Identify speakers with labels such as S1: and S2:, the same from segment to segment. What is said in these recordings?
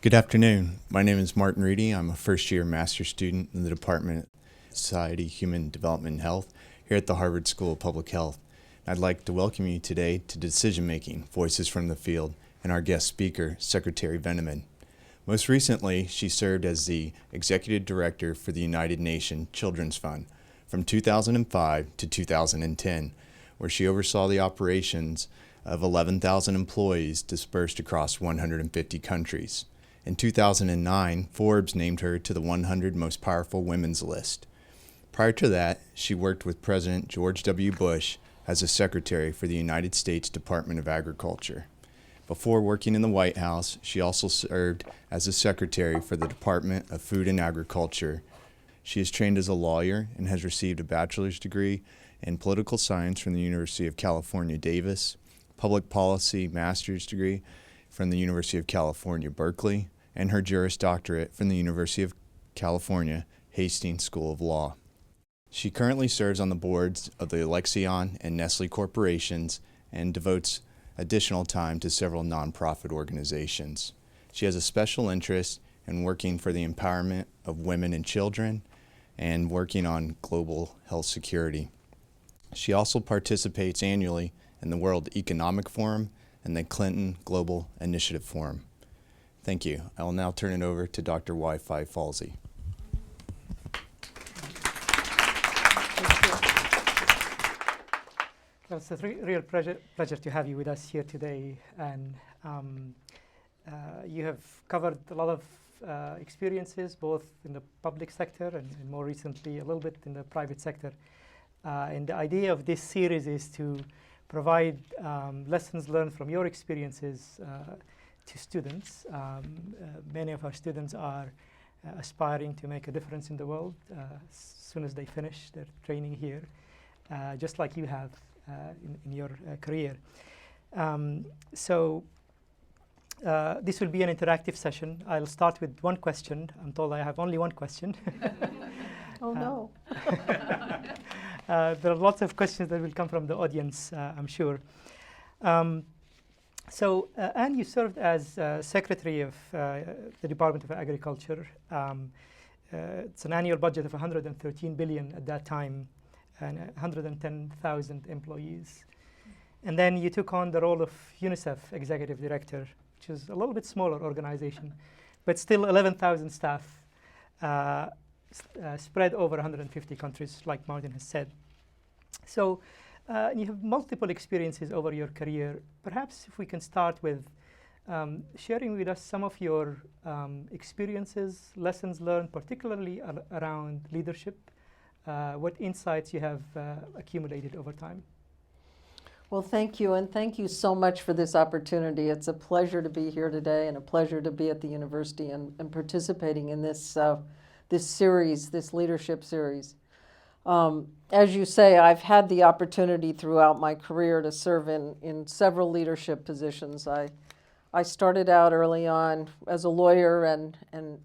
S1: Good afternoon. My name is Martin Reedy. I'm a first-year master's student in the Department of Society, Human Development, and Health here at the Harvard School of Public Health. I'd like to welcome you today to Decision Making, Voices from the Field, and our guest speaker, Secretary Veneman. Most recently, she served as the Executive Director for the United Nations Children's Fund from 2005 to 2010, where she oversaw the operations of 11,000 employees dispersed across 150 countries. In 2009, Forbes named her to the 100 Most Powerful Women's list. Prior to that, she worked with President George W. Bush as a secretary for the United States Department of Agriculture. Before working in the White House, she also served as a secretary for the Department of Food and Agriculture. She is trained as a lawyer and has received a bachelor's degree in political science from the University of California, Davis, public policy master's degree from the University of California, Berkeley, and her Juris Doctorate from the University of California, Hastings School of Law. She currently serves on the boards of the Alexion and Nestle corporations and devotes additional time to several nonprofit organizations. She has a special interest in working for the empowerment of women and children and working on global health security. She also participates annually in the World Economic Forum and the Clinton Global Initiative Forum. Thank you. I will now turn it over to Dr. Wi-Fi Falsey.
S2: Well, it's a real pleasure to have you with us here today. And you have covered a lot of experiences, both in the public sector and more recently a little bit in the private sector. And the idea of this series is to provide lessons learned from your experiences to students. Many of our students are aspiring to make a difference in the world as soon as they finish their training here, just like you have in your career. So this will be an interactive session. I'll start with one question. I'm told I have only one question.
S3: Oh, no.
S2: There are lots of questions that will come from the audience, I'm sure. Anne, you served as Secretary of the Department of Agriculture. It's an annual budget of $113 billion at that time and 110,000 employees. And then you took on the role of UNICEF Executive Director, which is a little bit smaller organization, but still 11,000 staff spread over 150 countries, like Martin has said. So you have multiple experiences over your career. Perhaps if we can start with sharing with us some of your experiences, lessons learned, particularly around leadership, what insights you have accumulated over time.
S3: Well, thank you, and thank you so much for this opportunity. It's a pleasure to be here today and a pleasure to be at the university and participating in this series, this leadership series. As you say, I've had the opportunity throughout my career to serve in several leadership positions. I started out early on as a lawyer and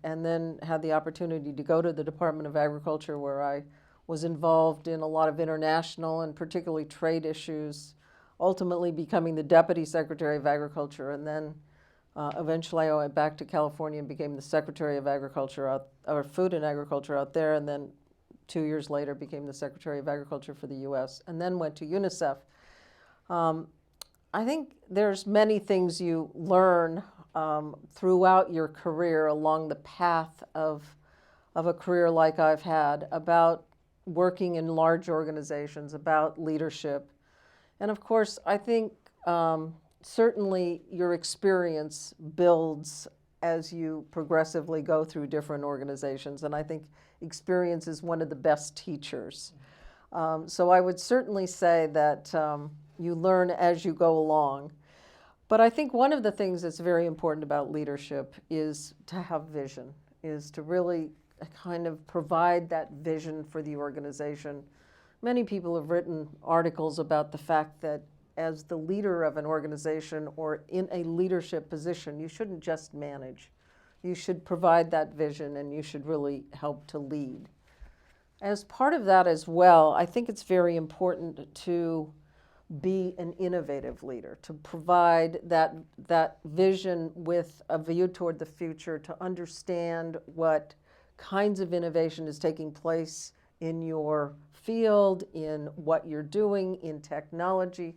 S3: then had the opportunity to go to the Department of Agriculture, where I was involved in a lot of international and particularly trade issues, ultimately becoming the Deputy Secretary of Agriculture, and then eventually I went back to California and became the Secretary of Agriculture, or Food and Agriculture out there, and then 2 years later became the Secretary of Agriculture for the U.S., and then went to UNICEF. I think there's many things you learn throughout your career along the path of a career like I've had about working in large organizations, about leadership. And of course, I think certainly your experience builds as you progressively go through different organizations. And I think experience is one of the best teachers. So I would certainly say that you learn as you go along. But I think one of the things that's very important about leadership is to have vision, is to really kind of provide that vision for the organization. Many people have written articles about the fact that as the leader of an organization or in a leadership position, you shouldn't just manage. You should provide that vision and you should really help to lead. As part of that as well, I think it's very important to be an innovative leader, to provide that vision with a view toward the future, to understand what kinds of innovation is taking place in your field, in what you're doing, in technology.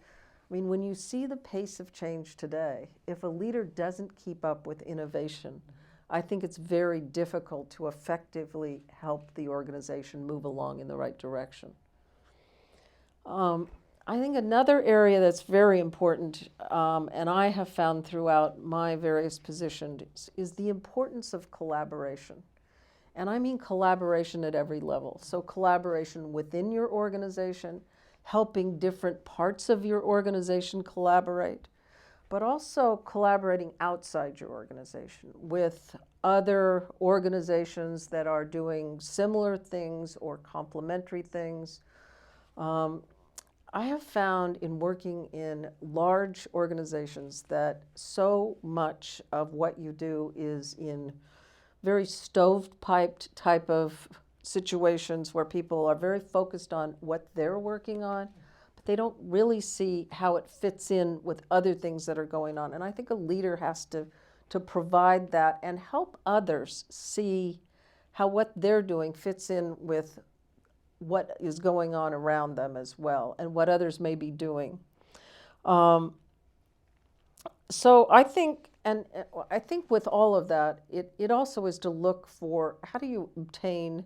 S3: I mean, when you see the pace of change today, if a leader doesn't keep up with innovation, I think it's very difficult to effectively help the organization move along in the right direction. I think another area that's very important, and I have found throughout my various positions, is the importance of collaboration. And I mean collaboration at every level. So collaboration within your organization, helping different parts of your organization collaborate, but also collaborating outside your organization with other organizations that are doing similar things or complementary things. I have found in working in large organizations that so much of what you do is in very stovepiped type of situations where people are very focused on what they're working on, but they don't really see how it fits in with other things that are going on. And I think a leader has to provide that and help others see how what they're doing fits in with what is going on around them as well, and what others may be doing. So I think, and I think with all of that, it also is to look for how do you obtain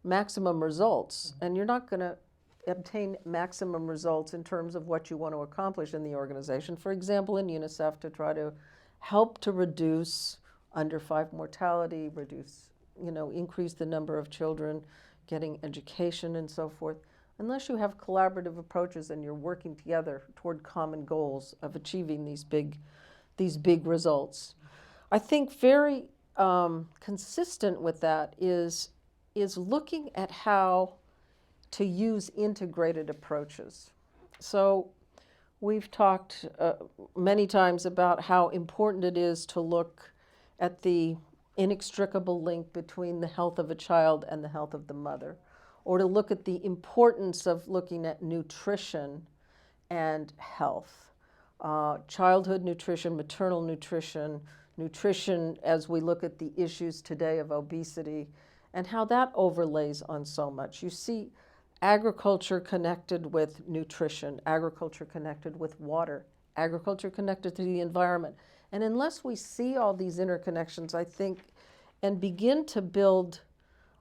S3: maximum results. And you're not going to obtain maximum results in terms of what you want to accomplish in the organization. For example, in UNICEF, to try to help to reduce under 5 mortality, increase the number of children getting education and so forth, unless you have collaborative approaches and you're working together toward common goals of achieving these big results. I think very consistent with that is looking at how to use integrated approaches. So we've talked many times about how important it is to look at the inextricable link between the health of a child and the health of the mother, or to look at the importance of looking at nutrition and health, childhood nutrition, maternal nutrition, nutrition as we look at the issues today of obesity, and how that overlays on so much. You see agriculture connected with nutrition, agriculture connected with water, agriculture connected to the environment. And unless we see all these interconnections, I think, and begin to build,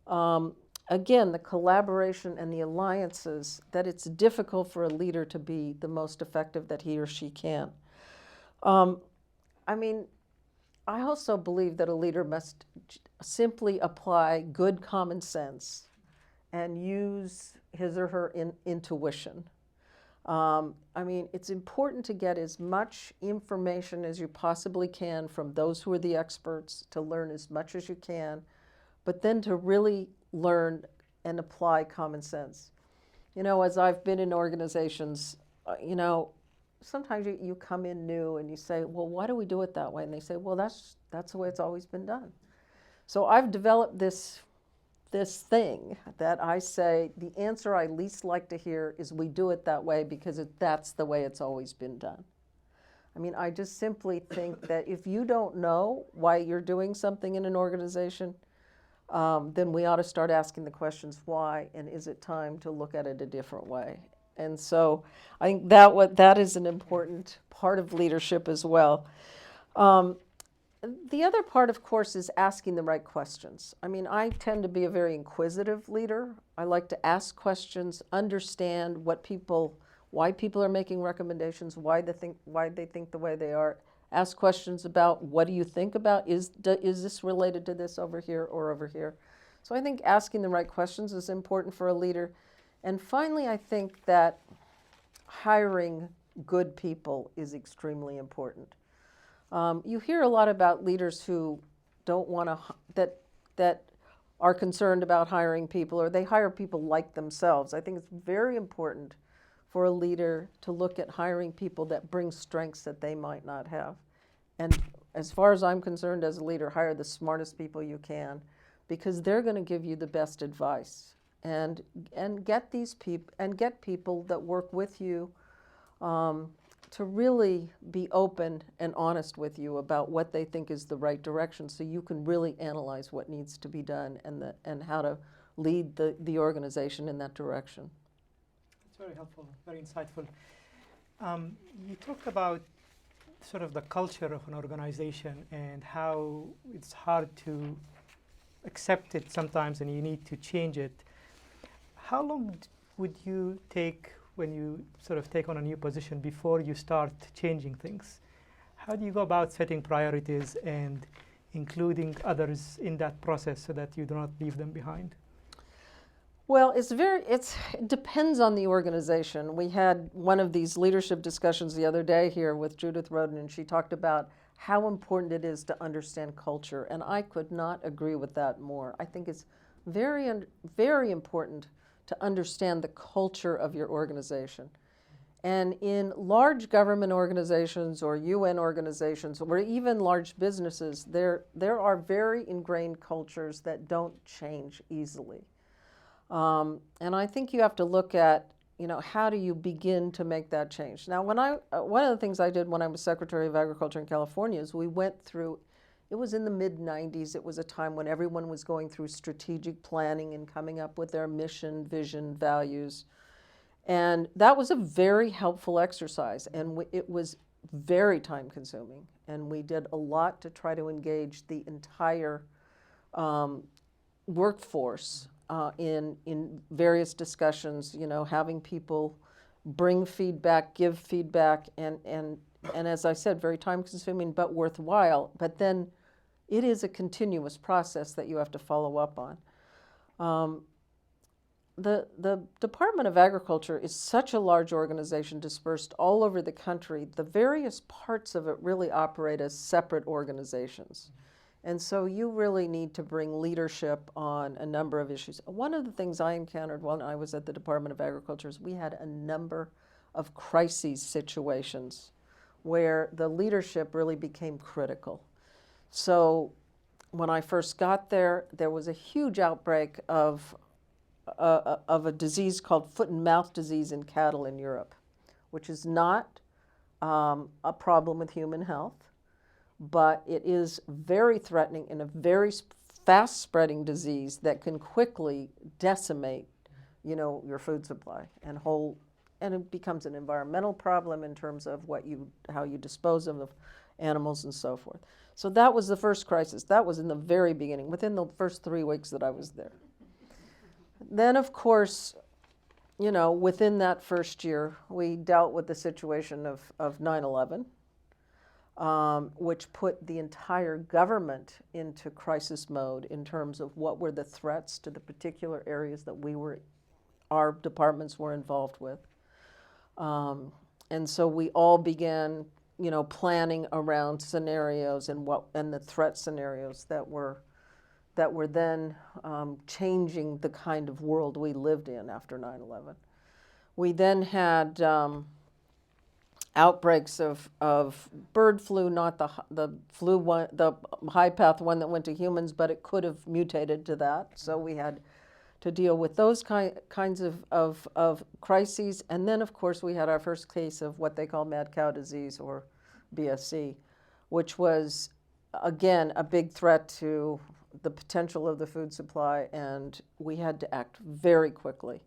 S3: again, the collaboration and the alliances, that it's difficult for a leader to be the most effective that he or she can. I mean, I also believe that a leader must simply apply good common sense and use his or her intuition. I mean, it's important to get as much information as you possibly can from those who are the experts, to learn as much as you can, but then to really learn and apply common sense. As I've been in organizations, sometimes you come in new and you say, well, why do we do it that way? And they say, well, that's the way it's always been done. So I've developed this thing that I say, the answer I least like to hear is we do it that way because that's the way it's always been done. I mean, I just simply think that if you don't know why you're doing something in an organization, then we ought to start asking the questions why, and is it time to look at it a different way? And so I think that is an important part of leadership as well. The other part, of course, is asking the right questions. I mean, I tend to be a very inquisitive leader. I like to ask questions, understand why people are making recommendations, why they think the way they are. Ask questions about, what do you think about? Is this related to this over here or over here? So I think asking the right questions is important for a leader. And finally, I think that hiring good people is extremely important. You hear a lot about leaders who don't want to, that are concerned about hiring people, or they hire people like themselves. I think it's very important for a leader to look at hiring people that bring strengths that they might not have. And as far as I'm concerned, as a leader, hire the smartest people you can, because they're going to give you the best advice. And get these people, and get people that work with you to really be open and honest with you about what they think is the right direction, so you can really analyze what needs to be done and how to lead the organization in that direction.
S2: That's very helpful, very insightful. You talked about sort of the culture of an organization and how it's hard to accept it sometimes and you need to change it. How long would you take when you sort of take on a new position before you start changing things? How do you go about setting priorities and including others in that process so that you do not leave them behind?
S3: Well, it depends on the organization. We had one of these leadership discussions the other day here with Judith Roden, and she talked about how important it is to understand culture, and I could not agree with that more. I think it's very, very important to understand the culture of your organization. And in large government organizations or UN organizations or even large businesses, there are very ingrained cultures that don't change easily. And I think you have to look at, how do you begin to make that change? Now, one of the things I did when I was Secretary of Agriculture in California is we went through, it was in the mid-90s, it was a time when everyone was going through strategic planning and coming up with their mission, vision, values. And that was a very helpful exercise, and it was very time-consuming. And we did a lot to try to engage the entire workforce in various discussions, having people bring feedback, give feedback, and as I said, very time-consuming but worthwhile. But then it is a continuous process that you have to follow up on. The Department of Agriculture is such a large organization dispersed all over the country. The various parts of it really operate as separate organizations. And so you really need to bring leadership on a number of issues. One of the things I encountered when I was at the Department of Agriculture is we had a number of crises situations where the leadership really became critical. So when I first got there, there was a huge outbreak of a disease called foot and mouth disease in cattle in Europe, which is not a problem with human health, but it is very threatening and a very fast-spreading disease that can quickly decimate, your food supply and it becomes an environmental problem in terms of how you dispose of the animals and so forth. So that was the first crisis. That was in the very beginning, within the first 3 weeks that I was there. Then, of course, within that first year, we dealt with the situation of 9/11. Which put the entire government into crisis mode in terms of what were the threats to the particular areas that our departments were involved with. And so we all began, planning around scenarios and the threat scenarios that were then changing the kind of world we lived in after 9/11. We then had outbreaks of bird flu, not the flu one, the high path one that went to humans, but it could have mutated to that. So we had to deal with those kinds of crises. And then, of course, we had our first case of what they call mad cow disease, or BSE, which was, again, a big threat to the potential of the food supply, and we had to act very quickly.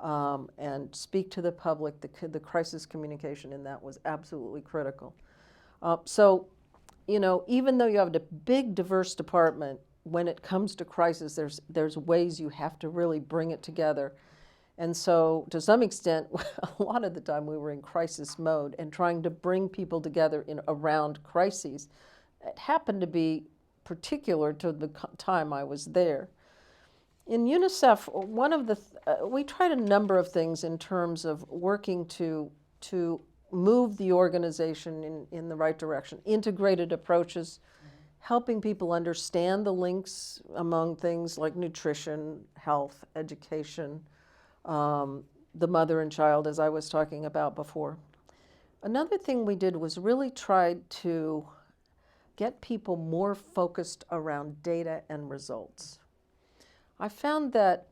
S3: And speak to the public. The crisis communication in that was absolutely critical. So, even though you have a big, diverse department, when it comes to crisis, there's ways you have to really bring it together. And so, to some extent, a lot of the time we were in crisis mode and trying to bring people together around crises. It happened to be particular to the time I was there. In UNICEF, we tried a number of things in terms of working to move the organization in the right direction. Integrated approaches, helping people understand the links among things like nutrition, health, education, the mother and child, as I was talking about before. Another thing we did was really tried to get people more focused around data and results. I found that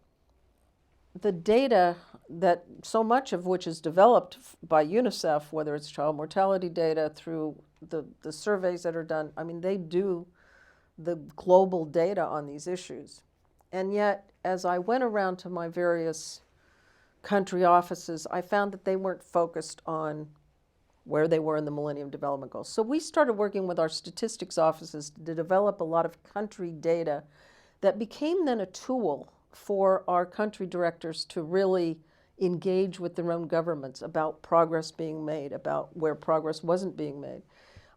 S3: the data that so much of which is developed by UNICEF, whether it's child mortality data through the surveys that are done. I mean, they do the global data on these issues. And yet, as I went around to my various country offices, I found that they weren't focused on where they were in the Millennium Development Goals. So we started working with our statistics offices to develop a lot of country data that became then a tool for our country directors to really engage with their own governments about progress being made, about where progress wasn't being made.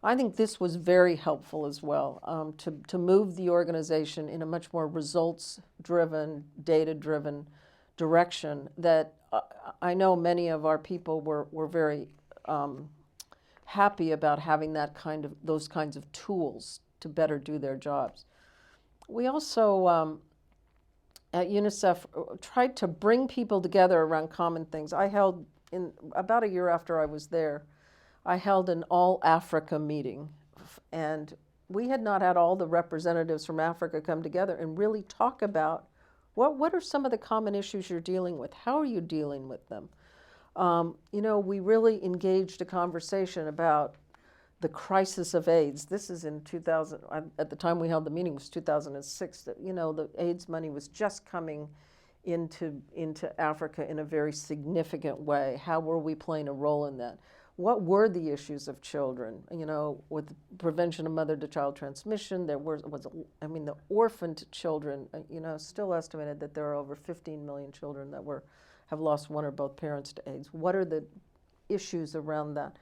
S3: I think this was very helpful as well, to move the organization in a much more results-driven, data-driven direction that I know many of our people were very happy about having those kinds of tools to better do their jobs. We also, at UNICEF, tried to bring people together around common things. I held, about a year after I was there, I held an all-Africa meeting, and we had not had all the representatives from Africa come together and really talk about what are some of the common issues you're dealing with? How are you dealing with them? You know, we really engaged a conversation about the crisis of AIDS. This is in 2000, at the time we held the meeting, it was 2006, that, you know, the AIDS money was just coming into Africa in a very significant way. How were we playing a role in that? What were the issues of children? You know, with prevention of mother-to-child transmission, there I mean, the orphaned children, you know, still estimated that there are over 15 million children that have lost one or both parents to AIDS. What are the issues around that?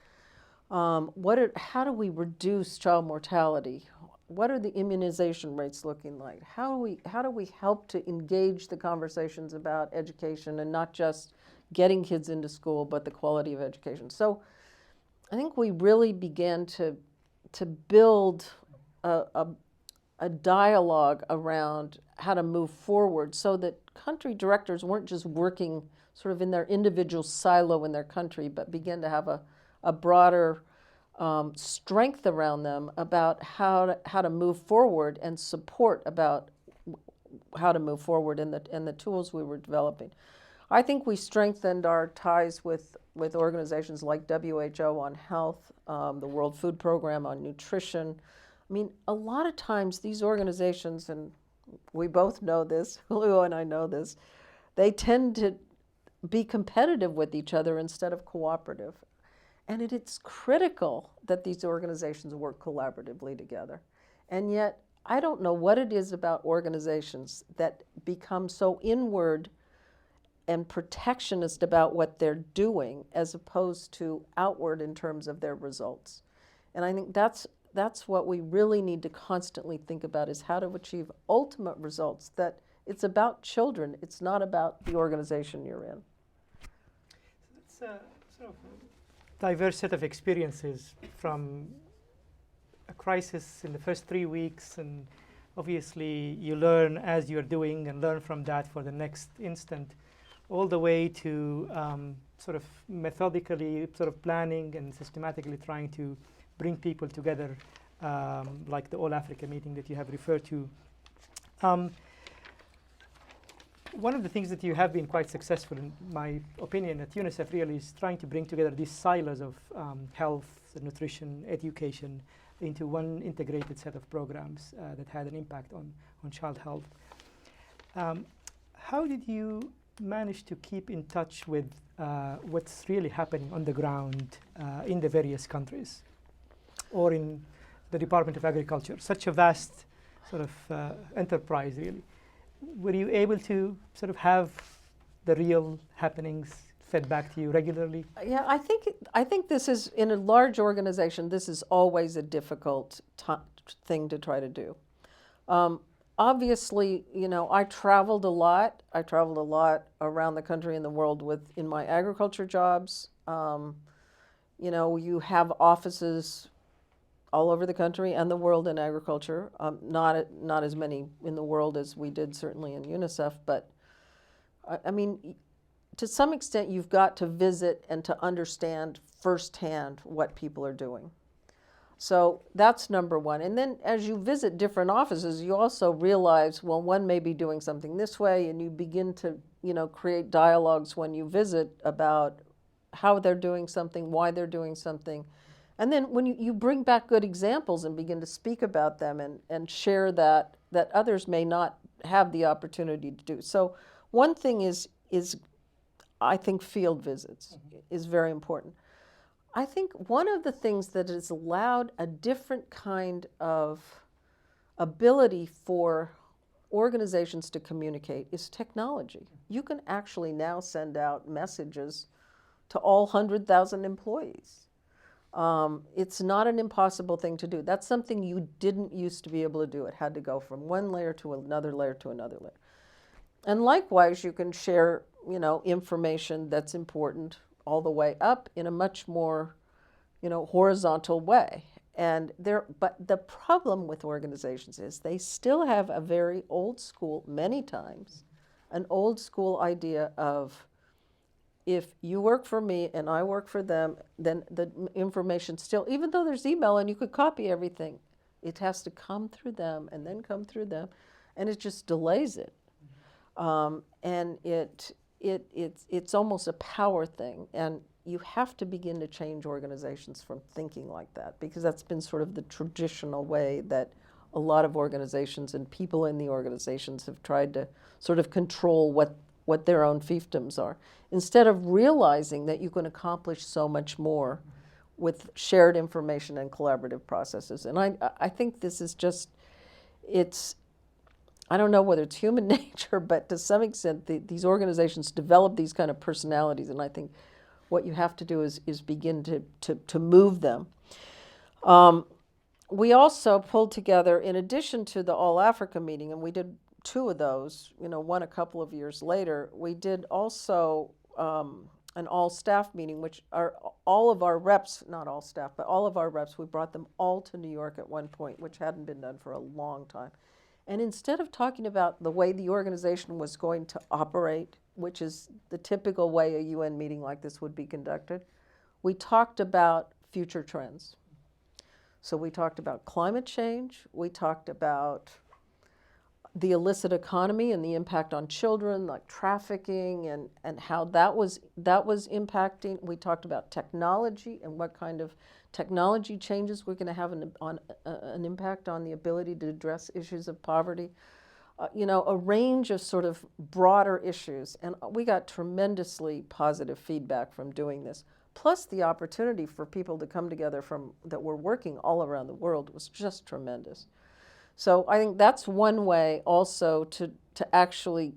S3: How do we reduce child mortality? What are the immunization rates looking like? How do we help to engage the conversations about education and not just getting kids into school, but the quality of education? So I think we really began to build a dialogue around how to move forward so that country directors weren't just working sort of in their individual silo in their country, but began to have a broader strength around them about how to move forward and support about how to move forward and the tools we were developing. I think we strengthened our ties with organizations like WHO on health, the World Food Program on nutrition. I mean, a lot of times these organizations, and we both know this, Julio and I know this, they tend to be competitive with each other instead of cooperative. And it's critical that these organizations work collaboratively together. And yet, I don't know what it is about organizations that become so inward and protectionist about what they're doing as opposed to outward in terms of their results. And I think that's what we really need to constantly think about, is how to achieve ultimate results, that it's about children, it's not about the organization you're in.
S2: It's a sort of diverse set of experiences, from a crisis in the first 3 weeks, and obviously you learn as you're doing and learn from that for the next instant, all the way to sort of methodically sort of planning and systematically trying to bring people together, like the All Africa meeting that you have referred to. One of the things that you have been quite successful, in my opinion, at UNICEF really is trying to bring together these silos of health, nutrition, education into one integrated set of programs that had an impact on child health. How did you manage to keep in touch with what's really happening on the ground in the various countries or in the Department of Agriculture? Such a vast sort of enterprise, really. Were you able to sort of have the real happenings fed back to you regularly?
S3: Yeah, I think this is, in a large organization, this is always a difficult thing to try to do. Obviously, you know, I traveled a lot. I traveled a lot around the country and the world in my agriculture jobs. You know, you have offices all over the country and the world in agriculture. Not as many in the world as we did certainly in UNICEF, but I mean, to some extent, you've got to visit and to understand firsthand what people are doing. So that's number one. And then as you visit different offices, you also realize, well, one may be doing something this way, and you begin to, create dialogues when you visit about how they're doing something, why they're doing something. And then when you bring back good examples and begin to speak about them and share that others may not have the opportunity to do. So one thing is I think field visits is very important. I think one of the things that has allowed a different kind of ability for organizations to communicate is technology. You can actually now send out messages to all 100,000 employees. It's not an impossible thing to do. That's something you didn't used to be able to do. It had to go from one layer to another layer to another layer. And likewise, you can share, information that's important all the way up in a much more, horizontal way. But the problem with organizations is they still have a very old school, many times, an old school idea of if you work for me and I work for them, then the information still, even though there's email and you could copy everything, it has to come through them and then come through them, and it just delays it. And it's almost a power thing, and you have to begin to change organizations from thinking like that, because that's been sort of the traditional way that a lot of organizations and people in the organizations have tried to sort of control what their own fiefdoms are, instead of realizing that you can accomplish so much more with shared information and collaborative processes. And I think this is just, I don't know whether it's human nature, but to some extent these organizations develop these kind of personalities, and I think what you have to do is begin to move them. We also pulled together, in addition to the All Africa meeting, and we did 2 of those, one a couple of years later, we did also an all staff meeting, which are all of our reps, not all staff, but all of our reps, we brought them all to New York at one point, which hadn't been done for a long time. And instead of talking about the way the organization was going to operate, which is the typical way a UN meeting like this would be conducted, we talked about future trends. So we talked about climate change, we talked about the illicit economy and the impact on children, like trafficking, and how that was impacting. We talked about technology and what kind of technology changes we're going to have an impact on the ability to address issues of poverty. A range of sort of broader issues. And we got tremendously positive feedback from doing this. Plus the opportunity for people to come together that were working all around the world was just tremendous. So I think that's one way also to actually,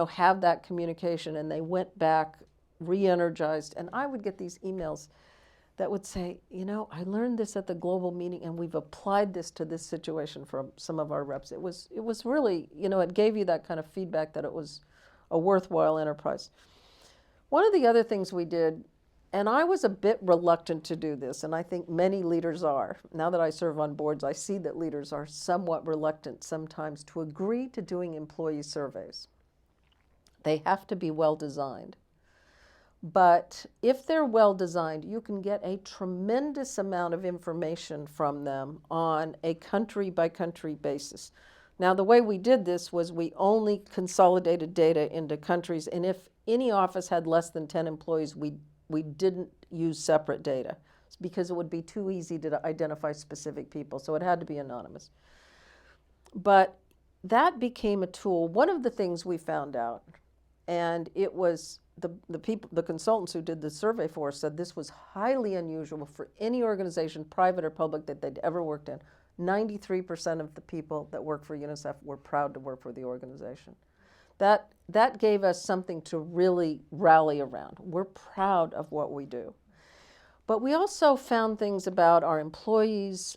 S3: have that communication, and they went back re-energized. And I would get these emails that would say, I learned this at the global meeting and we've applied this to this situation from some of our reps. It was really, it gave you that kind of feedback that it was a worthwhile enterprise. One of the other things we did, and I was a bit reluctant to do this, and I think many leaders are. Now that I serve on boards, I see that leaders are somewhat reluctant sometimes to agree to doing employee surveys. They have to be well designed. But if they're well designed, you can get a tremendous amount of information from them on a country by country basis. Now, the way we did this was we only consolidated data into countries, and if any office had less than 10 employees, we didn't use separate data because it would be too easy to identify specific people, so it had to be anonymous. But that became a tool. One of the things we found out, and it was the consultants who did the survey for us said this was highly unusual for any organization, private or public, that they'd ever worked in. 93% of the people that work for UNICEF were proud to work for the organization. That gave us something to really rally around. We're proud of what we do. But we also found things about our employees,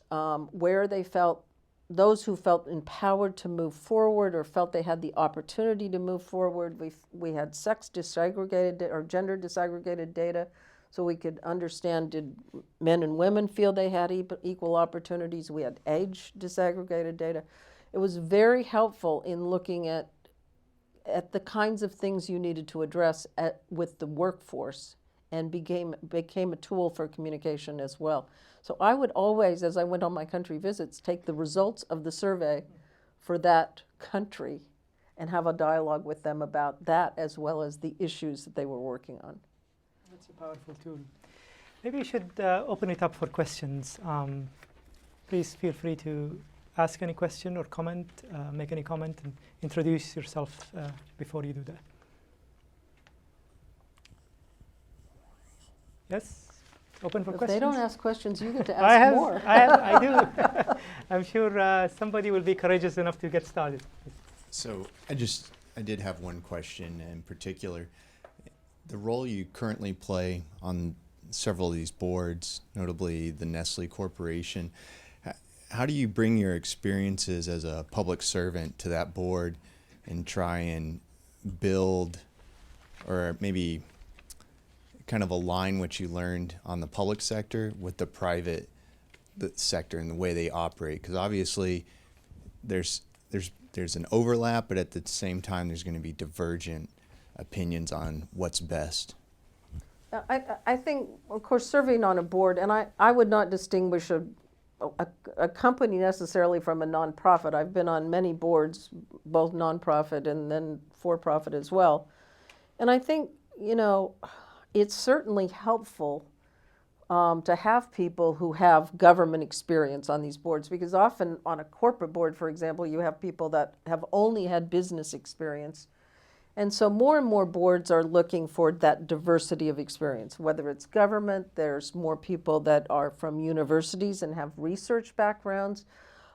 S3: where they felt, those who felt empowered to move forward or felt they had the opportunity to move forward. We had sex disaggregated or gender disaggregated data, so we could understand, did men and women feel they had equal opportunities? We had age disaggregated data. It was very helpful in looking at the kinds of things you needed to address with the workforce and became a tool for communication as well. So I would always, as I went on my country visits, take the results of the survey for that country and have a dialogue with them about that as well as the issues that they were working on.
S2: That's a powerful tool. Maybe you should open it up for questions. Please feel free to ask any question or comment, make any comment, and introduce yourself before you do that. Yes? Open for
S3: If
S2: questions?
S3: they don't ask questions, you get to ask more.
S2: I do. I'm sure somebody will be courageous enough to get started.
S1: So I did have one question in particular. The role you currently play on several of these boards, notably the Nestle Corporation, how do you bring your experiences as a public servant to that board and try and build or maybe kind of align what you learned on the public sector with the private sector and the way they operate? Because obviously there's an overlap, but at the same time there's going to be divergent opinions on what's best.
S3: I think, of course, serving on a board, and I would not distinguish a company necessarily from a nonprofit. I've been on many boards, both nonprofit and then for-profit as well. And I think, you know, it's certainly helpful to have people who have government experience on these boards, because often on a corporate board, for example, you have people that have only had business experience. And so more and more boards are looking for that diversity of experience, whether it's government, there's more people that are from universities and have research backgrounds,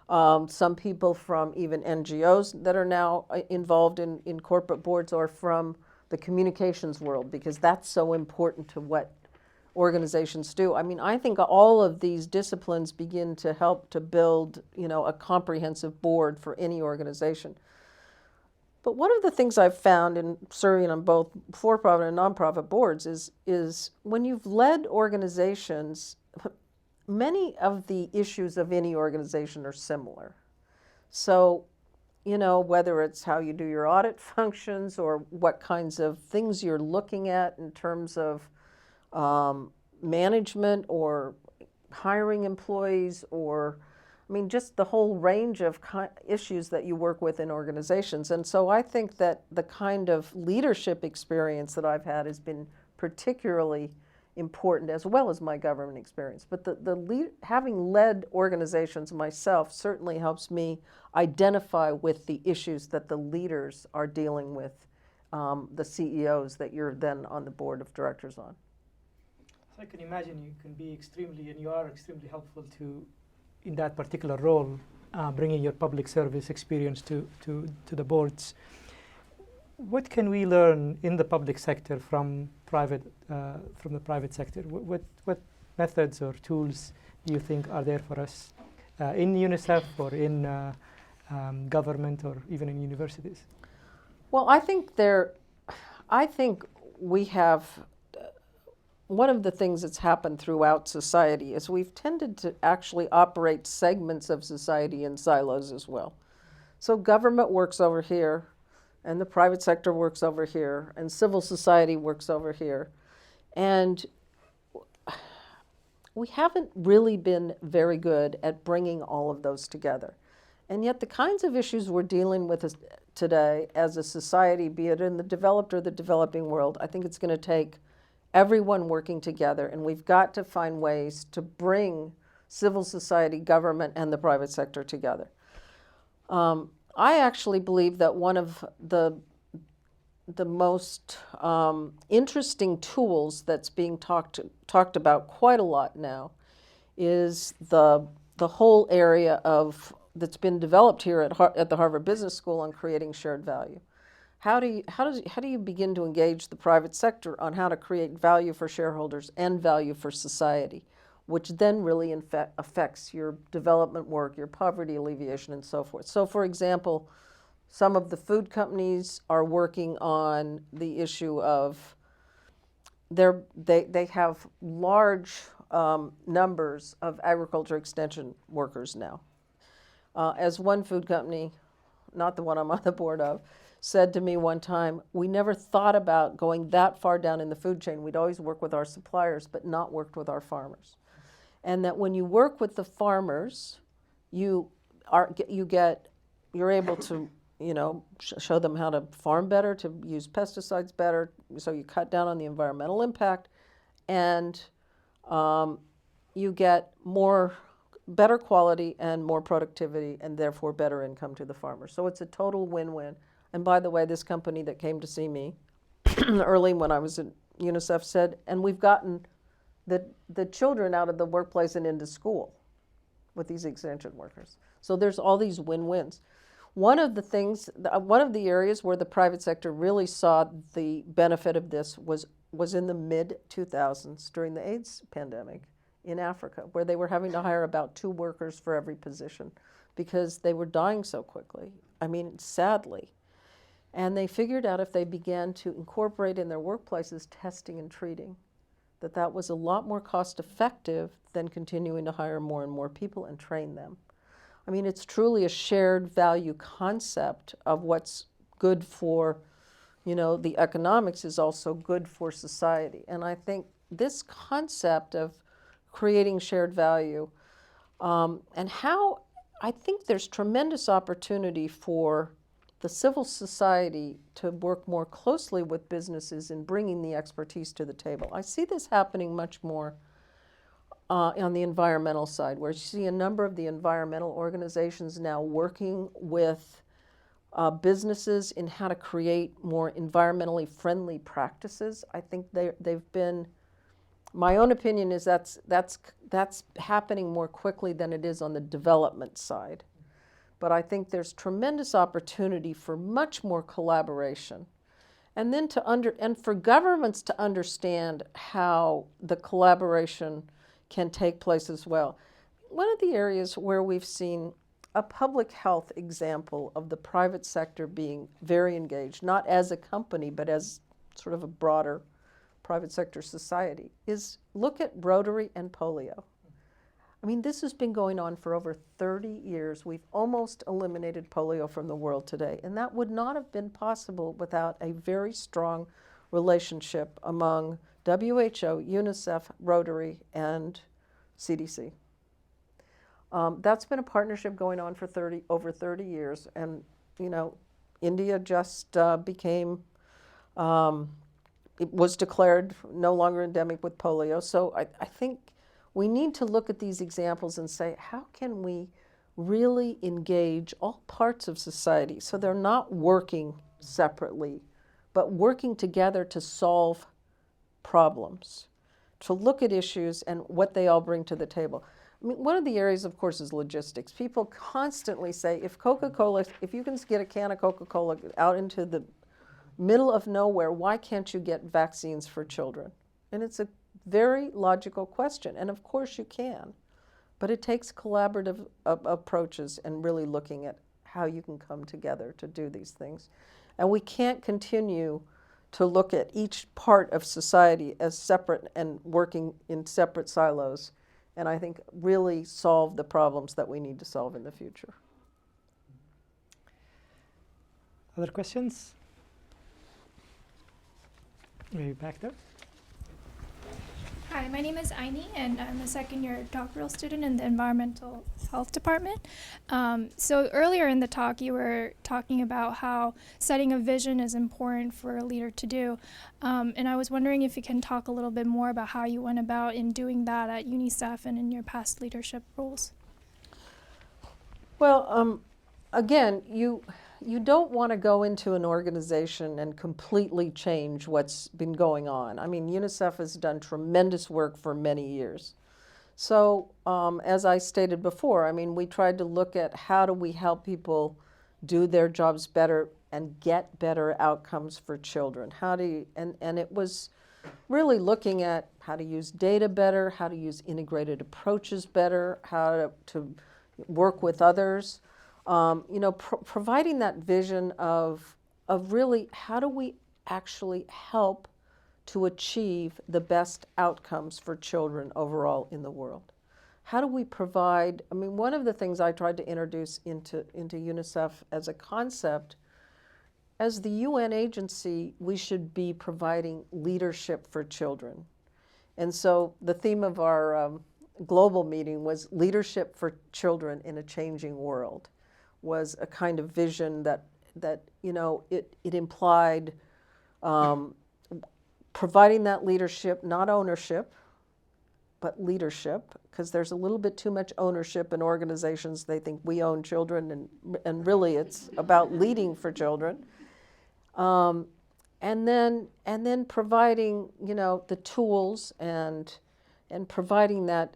S3: some people from even NGOs that are now involved in corporate boards, or from the communications world, because that's so important to what organizations do. I mean, I think all of these disciplines begin to help to build, you know, a comprehensive board for any organization. But one of the things I've found in serving on both for-profit and nonprofit boards is when you've led organizations, many of the issues of any organization are similar. So, you know, whether it's how you do your audit functions or what kinds of things you're looking at in terms of management or hiring employees, or I mean, just the whole range of issues that you work with in organizations. And so I think that the kind of leadership experience that I've had has been particularly important, as well as my government experience. But having led organizations myself certainly helps me identify with the issues that the leaders are dealing with, the CEOs that you're then on the board of directors on.
S2: So I can imagine you can be and you are extremely helpful in that particular role, bringing your public service experience to the boards. What can we learn in the public sector from the private sector? What methods or tools do you think are there for us in UNICEF or in government or even in universities?
S3: Well, I think we have. One of the things that's happened throughout society is we've tended to actually operate segments of society in silos as well. So government works over here, and the private sector works over here, and civil society works over here. And we haven't really been very good at bringing all of those together. And yet the kinds of issues we're dealing with today as a society, be it in the developed or the developing world, I think it's going to take everyone working together, and we've got to find ways to bring civil society, government, and the private sector together. I actually believe that one of the most interesting tools that's being talked about quite a lot now is the whole area that's been developed here at the Harvard Business School on creating shared value. How do you begin to engage the private sector on how to create value for shareholders and value for society, which then really affects your development work, your poverty alleviation, and so forth. So, for example, some of the food companies are working on the issue of they have large numbers of agriculture extension workers now. As one food company, not the one I'm on the board of, said to me one time, we never thought about going that far down in the food chain. We'd always work with our suppliers, but not worked with our farmers. And that when you work with the farmers, you're able to, show them how to farm better, to use pesticides better, so you cut down on the environmental impact, and you get better quality and more productivity, and therefore better income to the farmer. So it's a total win-win. And by the way, this company that came to see me early when I was at UNICEF said, and we've gotten the children out of the workplace and into school with these extension workers. So there's all these win-wins. One of the areas where the private sector really saw the benefit of this was in the mid-2000s during the AIDS pandemic in Africa, where they were having to hire about 2 workers for every position because they were dying so quickly. I mean, sadly. And they figured out if they began to incorporate in their workplaces testing and treating, that was a lot more cost effective than continuing to hire more and more people and train them. I mean, it's truly a shared value concept of what's good for, the economics is also good for society. And I think this concept of creating shared value and how I think there's tremendous opportunity for the civil society to work more closely with businesses in bringing the expertise to the table. I see this happening much more on the environmental side, where you see a number of the environmental organizations now working with businesses in how to create more environmentally friendly practices. I think they've been, my own opinion is that's happening more quickly than it is on the development side. But I think there's tremendous opportunity for much more collaboration. And then and for governments to understand how the collaboration can take place as well. One of the areas where we've seen a public health example of the private sector being very engaged, not as a company, but as sort of a broader private sector society, is look at Rotary and polio. I mean, this has been going on for over 30 years. We've almost eliminated polio from the world today, and that would not have been possible without a very strong relationship among WHO, UNICEF, Rotary, and CDC. That's been a partnership going on for over 30 years, and India just became, it was declared no longer endemic with polio. So I think we need to look at these examples and say, how can we really engage all parts of society so they're not working separately, but working together to solve problems, to look at issues and what they all bring to the table. I mean, one of the areas, of course, is logistics. People constantly say, if you can get a can of Coca-Cola out into the middle of nowhere, why can't you get vaccines for children? And it's a very logical question, and of course you can, but it takes collaborative approaches and really looking at how you can come together to do these things. And we can't continue to look at each part of society as separate and working in separate silos, and I think really solve the problems that we need to solve in the future.
S2: Other questions? Maybe back there.
S4: Hi, my name is Aini, and I'm a second-year doctoral student in the Environmental Health Department. So earlier in the talk, you were talking about how setting a vision is important for a leader to do. And I was wondering if you can talk a little bit more about how you went about in doing that at UNICEF and in your past leadership roles.
S3: Well, again, you don't want to go into an organization and completely change what's been going on. I mean, UNICEF has done tremendous work for many years. So, as I stated before, I mean, we tried to look at how do we help people do their jobs better and get better outcomes for children. And it was really looking at how to use data better, how to use integrated approaches better, how to work with others. Providing that vision of really how do we actually help to achieve the best outcomes for children overall in the world? How do we provide, I mean, one of the things I tried to introduce into UNICEF as a concept as the UN agency, we should be providing leadership for children. And so the theme of our global meeting was leadership for children in a changing world, was a kind of vision that you know, it implied providing that leadership, not ownership, but leadership, because there's a little bit too much ownership in organizations. They think we own children, and really it's about leading for children. And then providing, you know, the tools and providing that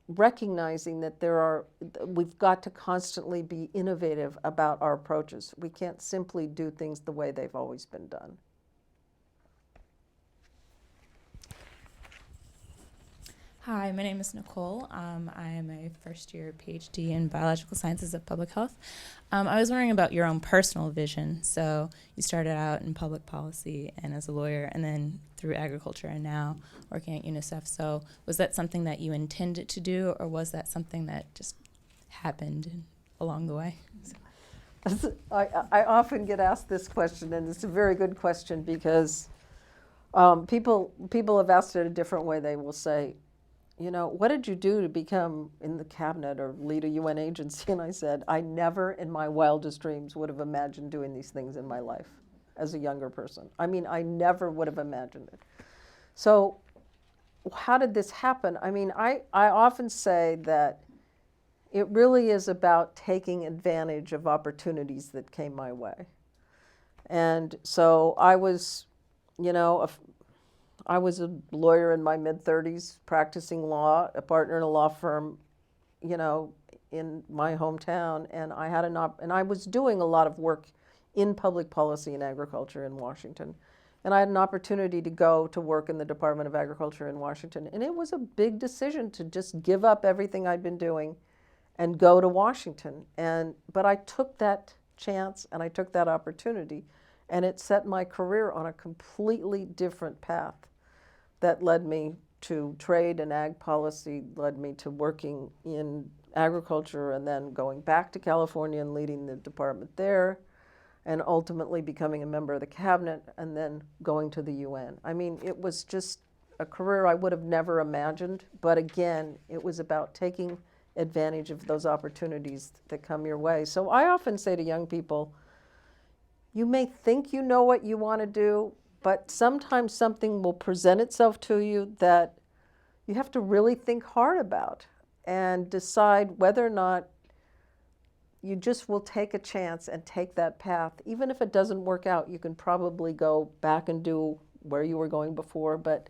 S3: recognizing that we've got to constantly be innovative about our approaches. We can't simply do things the way they've always been done.
S5: Hi, my name is Nicole. I am a first-year PhD in biological sciences of public health. I was wondering about your own personal vision. So you started out in public policy and as a lawyer, and then through agriculture, and now working at UNICEF. So was that something that you intended to do, or was that something that just happened along the way?
S3: I often get asked this question, and it's a very good question, because people have asked it a different way. They will say, you know, what did you do to become in the cabinet or lead a UN agency? And I said, I never in my wildest dreams would have imagined doing these things in my life as a younger person. I mean, I never would have imagined it. So how did this happen? I mean, I often say that it really is about taking advantage of opportunities that came my way. And so I was, you know, I was a lawyer in my mid-30s, practicing law, a partner in a law firm, you know, in my hometown, and I had and I was doing a lot of work in public policy and agriculture in Washington. And I had an opportunity to go to work in the Department of Agriculture in Washington, and it was a big decision to just give up everything I'd been doing and go to Washington. But I took that chance and I took that opportunity, and it set my career on a completely different path. That led me to trade and ag policy, led me to working in agriculture, and then going back to California and leading the department there, and ultimately becoming a member of the cabinet, and then going to the UN. I mean, it was just a career I would have never imagined, but again, it was about taking advantage of those opportunities that come your way. So I often say to young people, you may think you know what you want to do, but sometimes something will present itself to you that you have to really think hard about and decide whether or not you just will take a chance and take that path. Even if it doesn't work out, you can probably go back and do where you were going before. But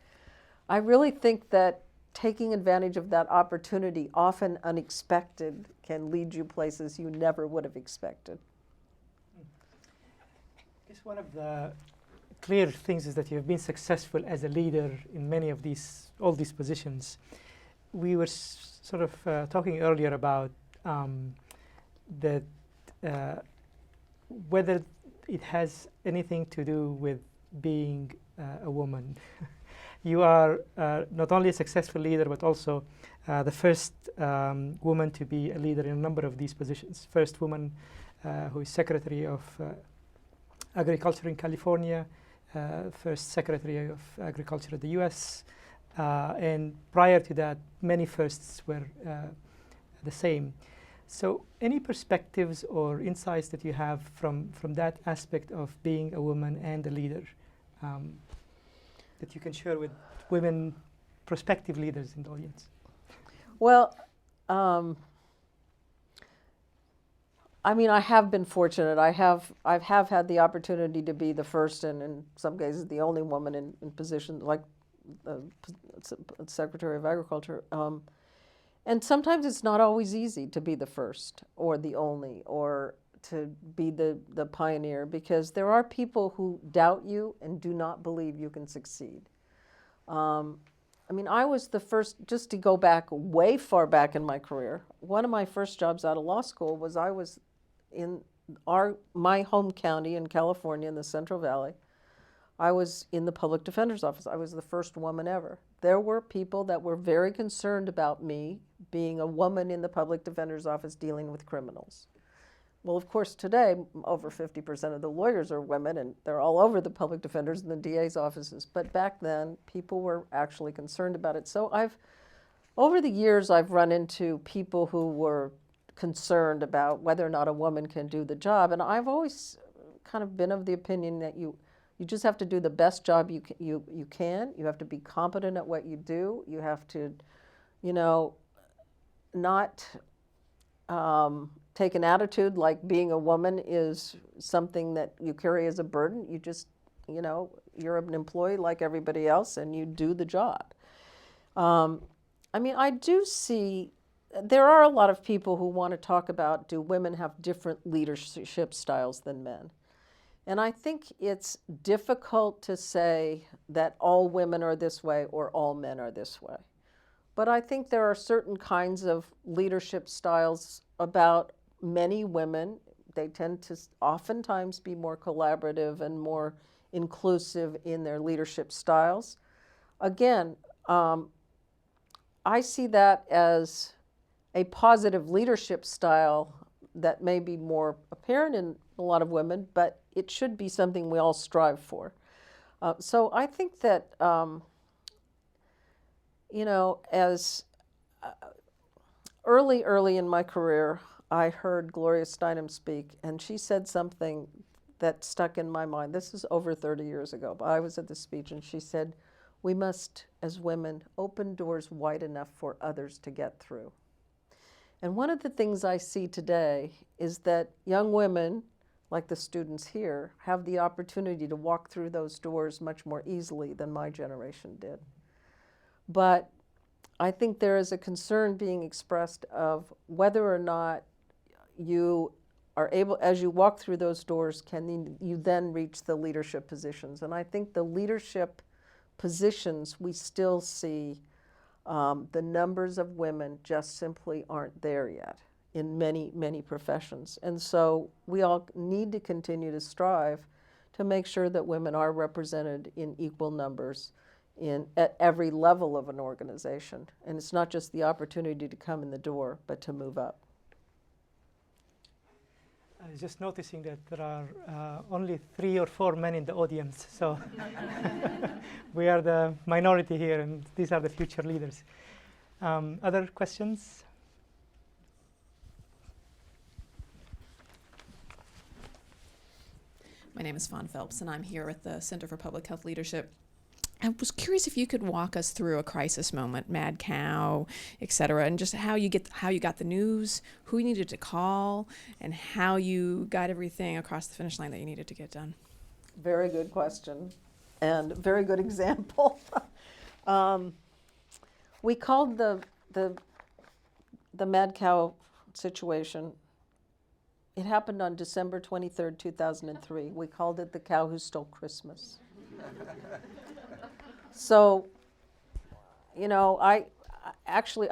S3: I really think that taking advantage of that opportunity, often unexpected, can lead you places you never would have expected.
S2: I guess one of the clear things is that you've been successful as a leader in many of all these positions. We were sort of talking earlier about that whether it has anything to do with being a woman. You are not only a successful leader, but also the first woman to be a leader in a number of these positions. First woman who is Secretary of Agriculture in California, first Secretary of Agriculture of the US, and prior to that, many firsts were the same. So any perspectives or insights that you have from that aspect of being a woman and a leader that you can share with women, prospective leaders in the audience?
S3: Well, I mean, I have been fortunate. I have had the opportunity to be the first and in some cases the only woman in position like Secretary of Agriculture. And sometimes it's not always easy to be the first or the only or to be the pioneer, because there are people who doubt you and do not believe you can succeed. I mean, I was the first, just to go back way far back in my career, one of my first jobs out of law school was I was in my home county in California in the Central Valley. I was in the public defender's office. I was the first woman ever. There were people that were very concerned about me being a woman in the public defender's office dealing with criminals. Well, of course, today, over 50% of the lawyers are women, and they're all over the public defenders and the DA's offices. But back then, people were actually concerned about it. So over the years, I've run into people who were concerned about whether or not a woman can do the job. And I've always kind of been of the opinion that you just have to do the best job you can. You have to be competent at what you do. You have to, not take an attitude like being a woman is something that you carry as a burden. You just, you're an employee like everybody else, and you do the job. I do see, there are a lot of people who want to talk about, do women have different leadership styles than men? And I think it's difficult to say that all women are this way or all men are this way. But I think there are certain kinds of leadership styles about many women. They tend to oftentimes be more collaborative and more inclusive in their leadership styles. Again, I see that as a positive leadership style that may be more apparent in a lot of women, but it should be something we all strive for. So I think that, as early in my career, I heard Gloria Steinem speak, and she said something that stuck in my mind. This is over 30 years ago, but I was at the speech, and she said, we must, as women, open doors wide enough for others to get through. And one of the things I see today is that young women, like the students here, have the opportunity to walk through those doors much more easily than my generation did. But I think there is a concern being expressed of whether or not you are able, as you walk through those doors, can you then reach the leadership positions? And I think the leadership positions, we still see the numbers of women just simply aren't there yet in many professions. And so we all need to continue to strive to make sure that women are represented in equal numbers at every level of an organization. And it's not just the opportunity to come in the door, but to move up.
S2: I was just noticing that there are only 3 or 4 men in the audience, so we are the minority here, and these are the future leaders. Other questions?
S6: My name is Fawn Phelps, and I'm here with the Center for Public Health Leadership. I was curious if you could walk us through a crisis moment, mad cow, et cetera, and just how you got the news, who you needed to call, and how you got everything across the finish line that you needed to get done.
S3: Very good question, and very good example. We called the mad cow situation. It happened on December 23rd, 2003. We called it the cow who stole Christmas. So, I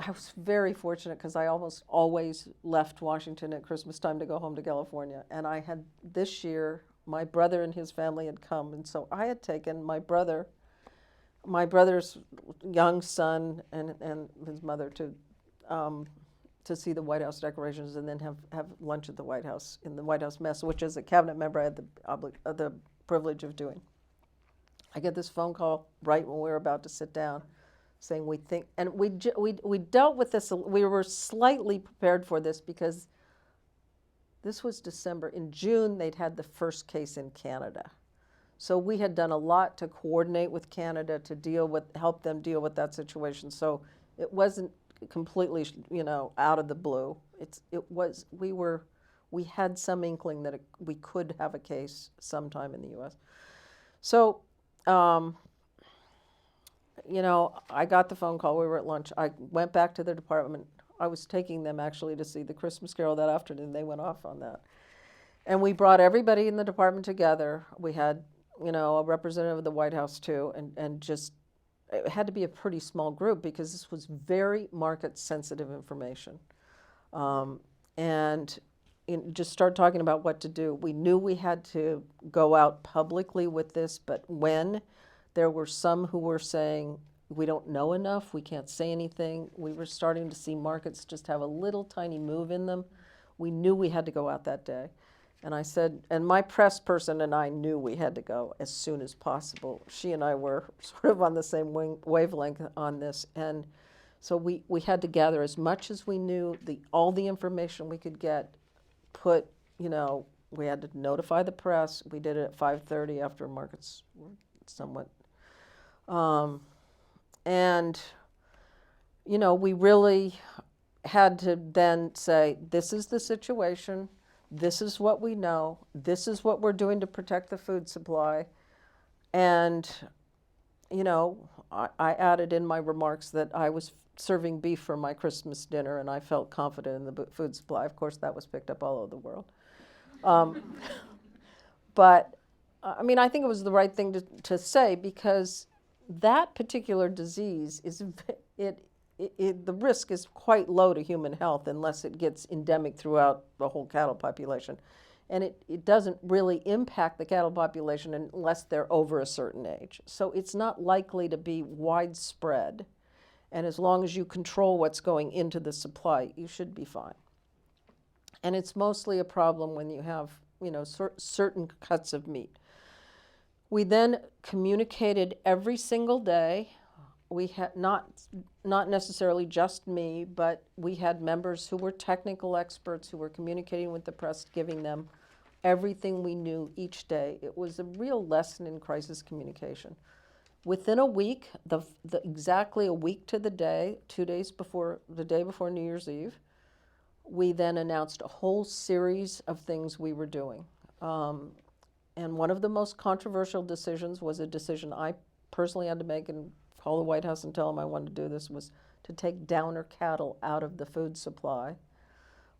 S3: was very fortunate because I almost always left Washington at Christmas time to go home to California. And I had, this year, my brother and his family had come. And so I had taken my brother's young son and his mother to see the White House decorations and then have lunch at the White House, in the White House mess, which as a cabinet member I had the privilege of doing. I get this phone call right when we were about to sit down saying we think, and we dealt with this, we were slightly prepared for this because this was December. In June, they'd had the first case in Canada. So we had done a lot to coordinate with Canada to help them deal with that situation. So it wasn't completely, out of the blue. We had some inkling that we could have a case sometime in the U.S. So, I got the phone call. We were at lunch. I went back to the department. I was taking them actually to see the Christmas Carol that afternoon. They went off on that. And we brought everybody in the department together. We had, a representative of the White House too, and just, it had to be a pretty small group because this was very market-sensitive information. And just start talking about what to do. We knew we had to go out publicly with this, but when there were some who were saying, we don't know enough, we can't say anything, we were starting to see markets just have a little tiny move in them. We knew we had to go out that day. And I said, and my press person and I knew we had to go as soon as possible. She and I were sort of on the same wavelength on this. And so we had to gather as much as we knew, all the information we could get, we had to notify the press. We did it at 5:30 after markets were somewhat. We really had to then say, this is the situation. This is what we know. This is what we're doing to protect the food supply. And, I added in my remarks that I was serving beef for my Christmas dinner, and I felt confident in the food supply. Of course, that was picked up all over the world. But, I think it was the right thing to say, because that particular disease the risk is quite low to human health unless it gets endemic throughout the whole cattle population. And it doesn't really impact the cattle population unless they're over a certain age. So it's not likely to be widespread. And as long as you control what's going into the supply, you should be fine. And it's mostly a problem when you have, certain cuts of meat. We then communicated every single day. We had not necessarily just me, but we had members who were technical experts who were communicating with the press, giving them everything we knew each day. It was a real lesson in crisis communication. Within a week, exactly a week to the day, 2 days before, the day before New Year's Eve, we then announced a whole series of things we were doing. And one of the most controversial decisions was a decision I personally had to make and call the White House and tell them I wanted to do this, was to take downer cattle out of the food supply,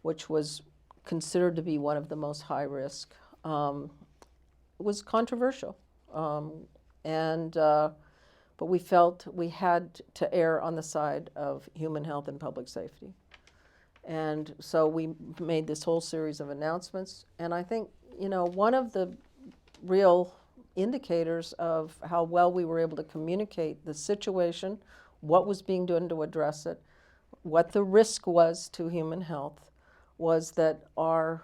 S3: which was considered to be one of the most high risk. It was controversial. But we felt we had to err on the side of human health and public safety. And so we made this whole series of announcements. And I think, one of the real indicators of how well we were able to communicate the situation, what was being done to address it, what the risk was to human health, was that our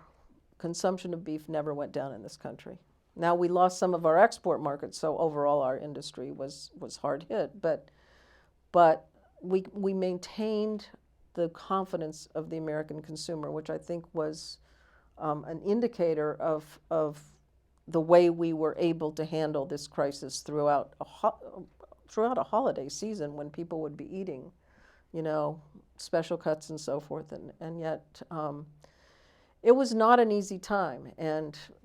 S3: consumption of beef never went down in this country. Now, we lost some of our export markets, so overall our industry was hard hit, but we maintained the confidence of the American consumer, which I think was an indicator of the way we were able to handle this crisis throughout a holiday season when people would be eating, special cuts and so forth, and yet it was not an easy time,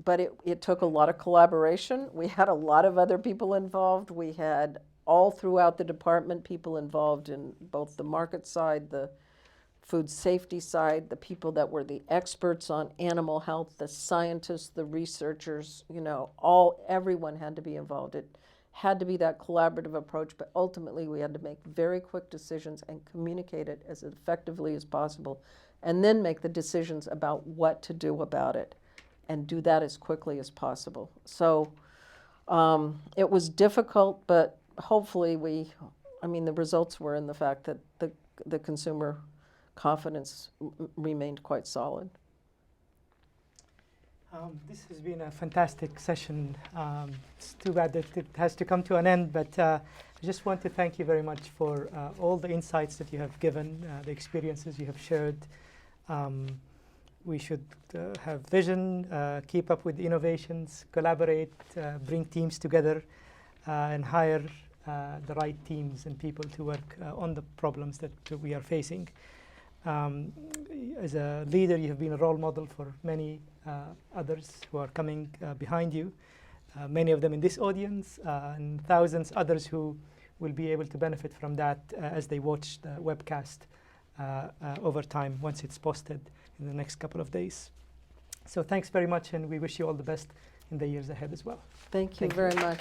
S3: but it took a lot of collaboration. We had a lot of other people involved. We had all throughout the department people involved in both the market side, the food safety side, the people that were the experts on animal health, the scientists, the researchers, everyone had to be involved. It had to be that collaborative approach, but ultimately we had to make very quick decisions and communicate it as effectively as possible, and then make the decisions about what to do about it, and do that as quickly as possible. So it was difficult, but hopefully the results were in the fact that the consumer confidence remained quite solid.
S2: This has been a fantastic session. It's too bad that it has to come to an end, but I just want to thank you very much for all the insights that you have given, the experiences you have shared. We should have vision, keep up with innovations, collaborate, bring teams together, and hire the right teams and people to work on the problems that we are facing. As a leader, you have been a role model for many others who are coming behind you, many of them in this audience, and thousands others who will be able to benefit from that as they watch the webcast over time once it's posted in the next couple of days. So thanks very much, and we wish you all the best in the years ahead as well.
S3: Thank you very much.